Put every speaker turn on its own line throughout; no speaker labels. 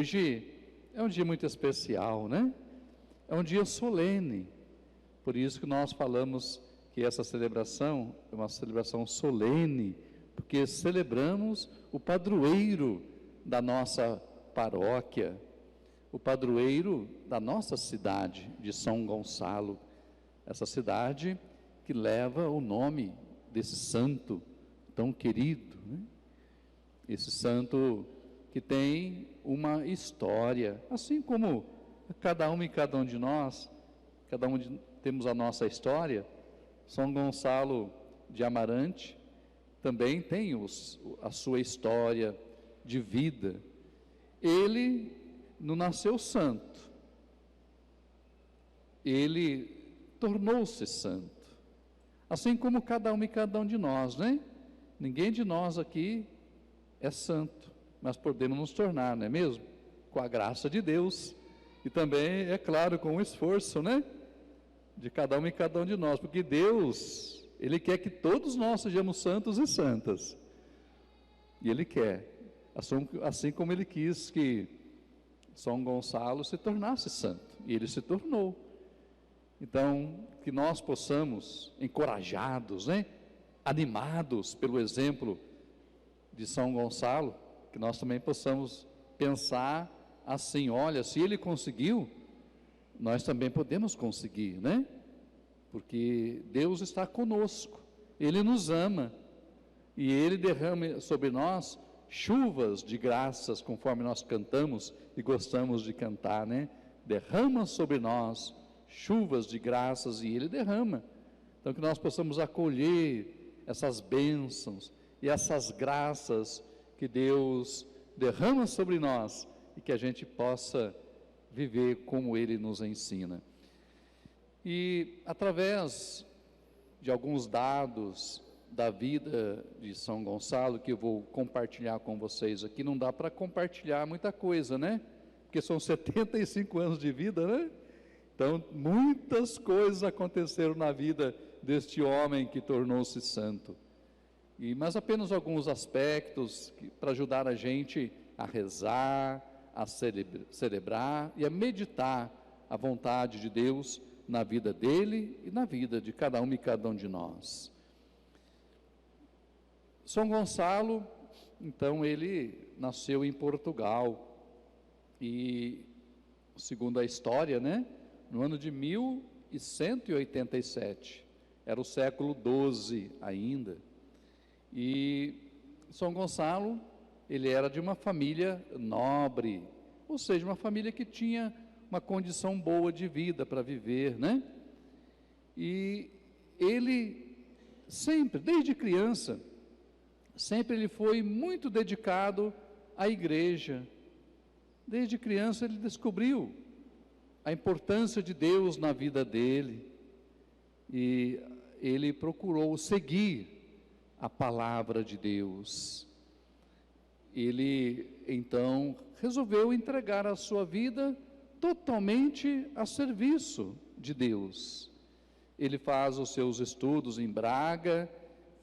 Hoje é um dia muito especial, né? É um dia solene. Por isso que nós falamos que essa celebração é uma celebração solene, porque celebramos o padroeiro da nossa paróquia, o padroeiro da nossa cidade de São Gonçalo, essa cidade que leva o nome desse santo tão querido, né? Esse santo que tem uma história, assim como cada um e cada um de nós, temos a nossa história. São Gonçalo de Amarante também tem a sua história de vida. Ele não nasceu santo, ele tornou-se santo, assim como cada um e cada um de nós, né? Ninguém de nós aqui é santo, mas podemos nos tornar, não é mesmo? Com a graça de Deus, e também, é claro, com o esforço, né? De cada um e cada um de nós, porque Deus, Ele quer que todos nós sejamos santos e santas, e Ele quer, assim como Ele quis que São Gonçalo se tornasse santo, e ele se tornou. Então, que nós possamos, encorajados, né? Animados pelo exemplo de São Gonçalo, que nós também possamos pensar assim: olha, se ele conseguiu, nós também podemos conseguir, né? Porque Deus está conosco, Ele nos ama, e Ele derrama sobre nós chuvas de graças, conforme nós cantamos e gostamos de cantar, né? Derrama sobre nós chuvas de graças, e Ele derrama. Então, que nós possamos acolher essas bênçãos e essas graças que Deus derrama sobre nós, e que a gente possa viver como Ele nos ensina. E através de alguns dados da vida de São Gonçalo, que eu vou compartilhar com vocês aqui, não dá para compartilhar muita coisa, né? Porque são 75 anos de vida, né? Então, muitas coisas aconteceram na vida deste homem que tornou-se santo. Mas apenas alguns aspectos para ajudar a gente a rezar, a celebrar e a meditar a vontade de Deus na vida dele e na vida de cada um e cada um de nós. São Gonçalo, então, ele nasceu em Portugal, e segundo a história, né, no ano de 1187, era o século XII ainda, e São Gonçalo, ele era de uma família nobre, ou seja, uma família que tinha uma condição boa de vida para viver, né? E ele sempre, desde criança, sempre ele foi muito dedicado à igreja. Desde criança ele descobriu a importância de Deus na vida dele, e ele procurou seguir a palavra de Deus. Ele então resolveu entregar a sua vida totalmente a serviço de Deus. Ele faz os seus estudos em Braga,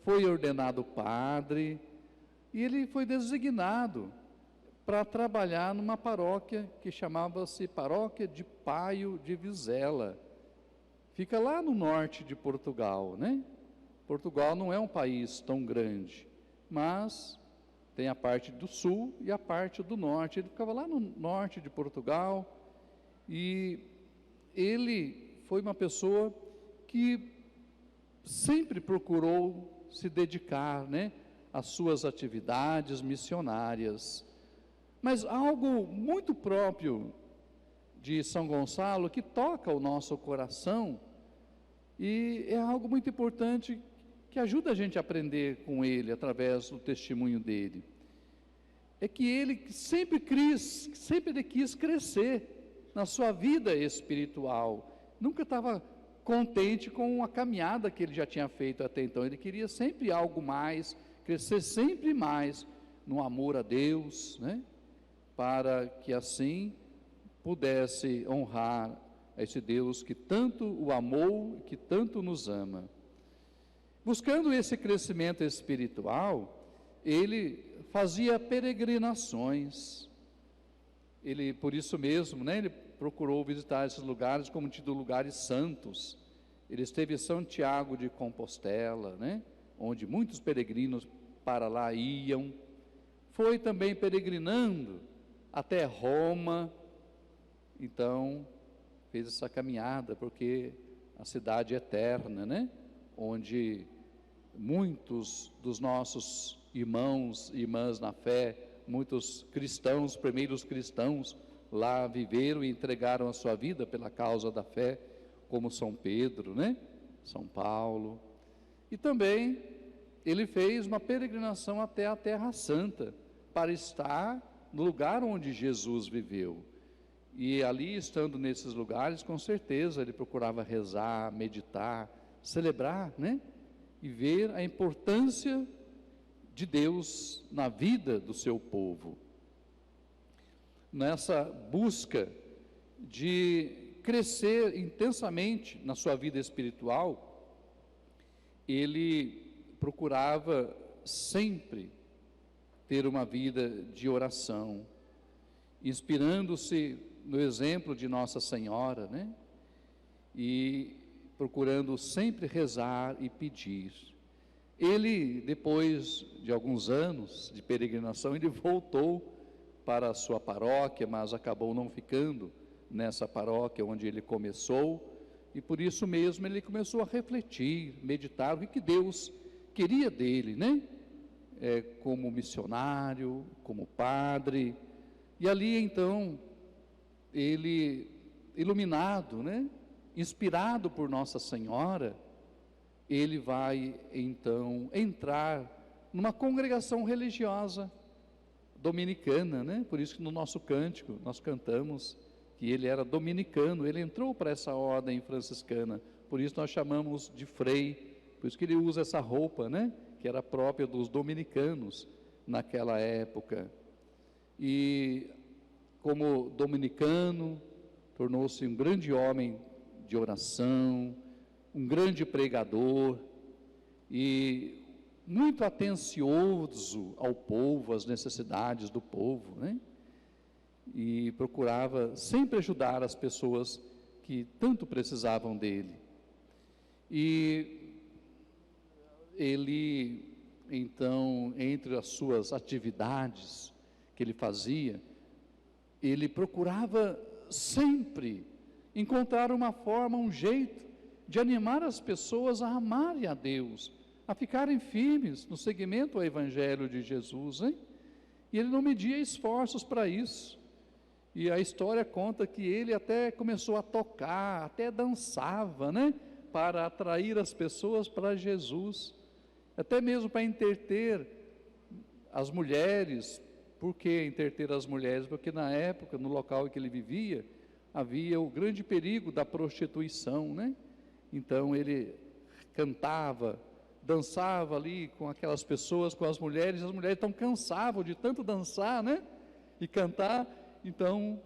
foi ordenado padre, e ele foi designado para trabalhar numa paróquia que chamava-se Paróquia de Paio de Vizela. Fica lá no norte de Portugal, né? Portugal não é um país tão grande, mas tem a parte do sul e a parte do norte. Ele ficava lá no norte de Portugal, e ele foi uma pessoa que sempre procurou se dedicar, né, às suas atividades missionárias. Mas algo muito próprio de São Gonçalo, que toca o nosso coração, e é algo muito importante, que ajuda a gente a aprender com ele, através do testemunho dele, é que ele sempre quis crescer na sua vida espiritual, nunca estava contente com a caminhada que ele já tinha feito até então. Ele queria sempre algo mais, crescer sempre mais no amor a Deus, né? Para que assim pudesse honrar a esse Deus que tanto o amou, que tanto nos ama. Buscando esse crescimento espiritual, ele fazia peregrinações. ele, por isso mesmo, né, ele procurou visitar esses lugares como tido lugares santos. Ele esteve em Santiago de Compostela, né, onde muitos peregrinos para lá iam. Foi também peregrinando até Roma. Então, fez essa caminhada, porque a cidade eterna, né, onde muitos dos nossos irmãos e irmãs na fé, muitos cristãos, primeiros cristãos, lá viveram e entregaram a sua vida pela causa da fé, como São Pedro, né? São Paulo. E também ele fez uma peregrinação até a Terra Santa, para estar no lugar onde Jesus viveu. E ali, estando nesses lugares, com certeza ele procurava rezar, meditar, celebrar, né? E ver a importância de Deus na vida do seu povo. Nessa busca de crescer intensamente na sua vida espiritual, ele procurava sempre ter uma vida de oração, inspirando-se no exemplo de Nossa Senhora, né? E procurando sempre rezar e pedir. Ele, depois de alguns anos de peregrinação, ele voltou para a sua paróquia, mas acabou não ficando nessa paróquia onde ele começou, e por isso mesmo ele começou a refletir, meditar o que Deus queria dele, né? Como missionário, como padre. E ali então, ele, iluminado, né? Inspirado por Nossa Senhora, ele vai então entrar numa congregação religiosa dominicana, né? Por isso que no nosso cântico nós cantamos que ele era dominicano, ele entrou para essa ordem franciscana, por isso nós chamamos de frei, por isso que ele usa essa roupa, né? Que era própria dos dominicanos naquela época. E como dominicano, tornou-se um grande homem de oração, um grande pregador e muito atencioso ao povo, às necessidades do povo, né? E procurava sempre ajudar as pessoas que tanto precisavam dele. E ele, então, entre as suas atividades que ele fazia, ele procurava sempre encontrar uma forma, um jeito de animar as pessoas a amarem a Deus, a ficarem firmes no seguimento ao Evangelho de Jesus, hein? E ele não media esforços para isso. E a história conta que ele até começou a tocar, até dançava, né? Para atrair as pessoas para Jesus, até mesmo para entreter as mulheres. Por que entreter as mulheres? Porque na época, no local em que ele vivia, havia o grande perigo da prostituição, né? Então ele cantava, dançava ali com aquelas pessoas, com as mulheres então cansavam de tanto dançar, né? E cantar, então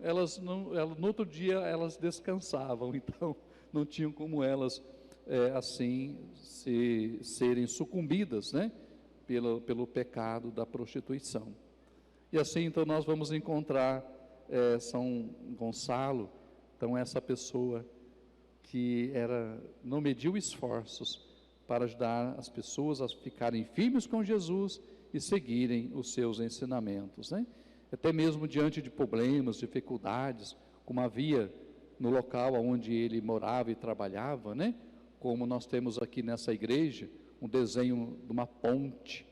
no outro dia elas descansavam, então não tinham como elas assim serem sucumbidas, né? Pelo pecado da prostituição. E assim então nós vamos encontrar São Gonçalo, então essa pessoa que não mediu esforços para ajudar as pessoas a ficarem firmes com Jesus e seguirem os seus ensinamentos, né? Até mesmo diante de problemas, dificuldades, como havia no local onde ele morava e trabalhava, né? Como nós temos aqui nessa igreja, um desenho de uma ponte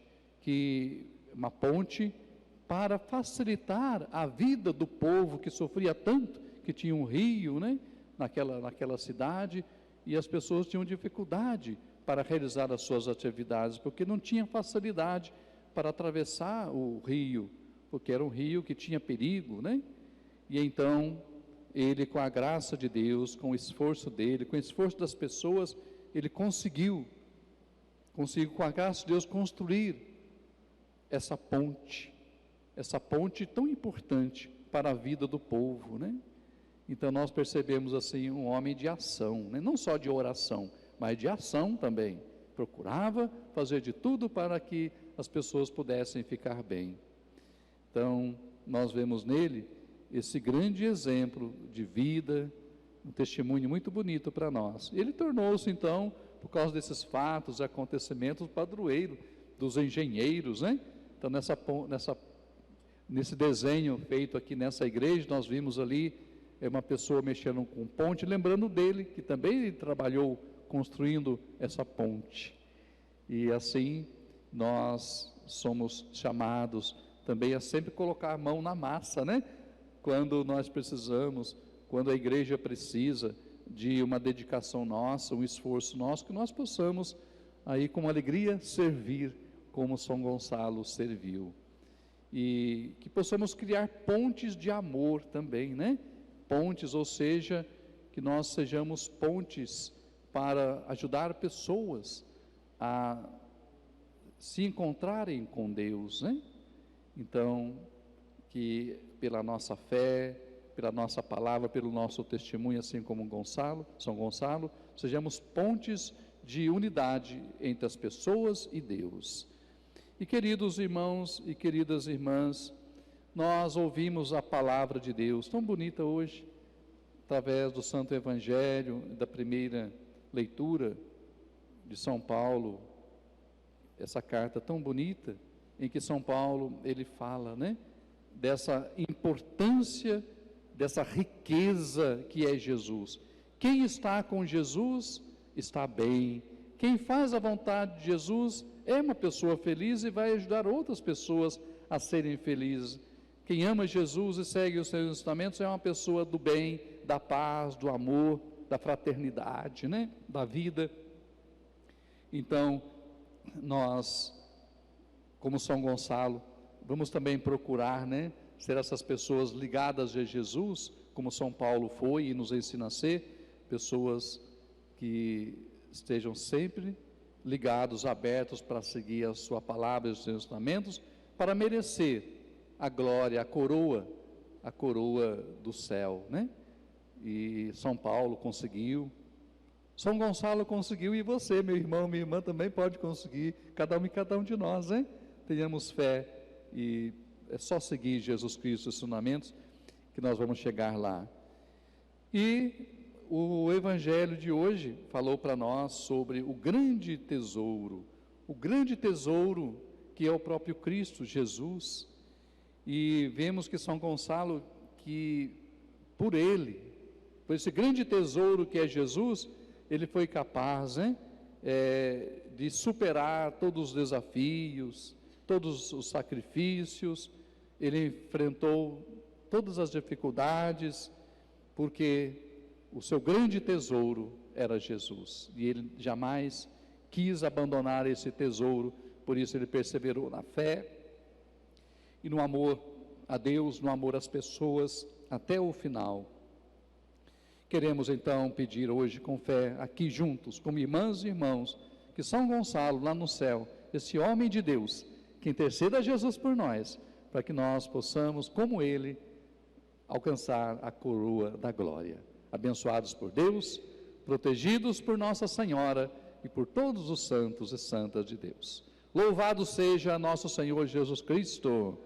para facilitar a vida do povo que sofria tanto, que tinha um rio, né? Naquela cidade, e as pessoas tinham dificuldade para realizar as suas atividades, porque não tinha facilidade para atravessar o rio, porque era um rio que tinha perigo, né? E então, ele, com a graça de Deus, com o esforço dele, com o esforço das pessoas, ele conseguiu, com a graça de Deus, construir essa ponte tão importante para a vida do povo, né? Então nós percebemos assim um homem de ação, né? Não só de oração, mas de ação também. Procurava fazer de tudo para que as pessoas pudessem ficar bem. Então nós vemos nele esse grande exemplo de vida, um testemunho muito bonito para nós. Ele tornou-se, então, por causa desses fatos e acontecimentos, o padroeiro dos engenheiros, né? Então, nesse desenho feito aqui nessa igreja, nós vimos ali uma pessoa mexendo com ponte, lembrando dele, que também trabalhou construindo essa ponte. E assim, nós somos chamados também a sempre colocar a mão na massa, né? Quando nós precisamos, quando a igreja precisa de uma dedicação nossa, um esforço nosso, que nós possamos aí com alegria servir como São Gonçalo serviu. E que possamos criar pontes de amor também, né? Pontes, ou seja, que nós sejamos pontes para ajudar pessoas a se encontrarem com Deus, né? Então, que pela nossa fé, pela nossa palavra, pelo nosso testemunho, assim como São Gonçalo, sejamos pontes de unidade entre as pessoas e Deus. E queridos irmãos e queridas irmãs, nós ouvimos a palavra de Deus tão bonita hoje, através do Santo Evangelho, da primeira leitura de São Paulo, essa carta tão bonita, em que São Paulo, ele fala, né, dessa importância, dessa riqueza que é Jesus. Quem está com Jesus está bem. Quem faz a vontade de Jesus é uma pessoa feliz e vai ajudar outras pessoas a serem felizes. Quem ama Jesus e segue os seus ensinamentos é uma pessoa do bem, da paz, do amor, da fraternidade, né? Da vida. Então, nós, como São Gonçalo, vamos também procurar, né, ser essas pessoas ligadas a Jesus, como São Paulo foi e nos ensina a ser, pessoas que estejam sempre ligados, abertos para seguir a sua palavra e os seus ensinamentos, para merecer a glória, a coroa do céu, né? E São Paulo conseguiu, São Gonçalo conseguiu, e você, meu irmão, minha irmã, também pode conseguir, cada um de nós, hein? Tenhamos fé, e é só seguir Jesus Cristo, os ensinamentos, que nós vamos chegar lá. E o Evangelho de hoje falou para nós sobre o grande tesouro que é o próprio Cristo, Jesus. E vemos que São Gonçalo, que por esse grande tesouro que é Jesus, ele foi capaz, né, de superar todos os desafios, todos os sacrifícios, ele enfrentou todas as dificuldades, porque o seu grande tesouro era Jesus, e ele jamais quis abandonar esse tesouro, por isso ele perseverou na fé, e no amor a Deus, no amor às pessoas, até o final. Queremos então pedir hoje com fé, aqui juntos, como irmãs e irmãos, que São Gonçalo lá no céu, esse homem de Deus, que interceda a Jesus por nós, para que nós possamos, como ele, alcançar a coroa da glória. Abençoados por Deus, protegidos por Nossa Senhora e por todos os santos e santas de Deus. Louvado seja nosso Senhor Jesus Cristo.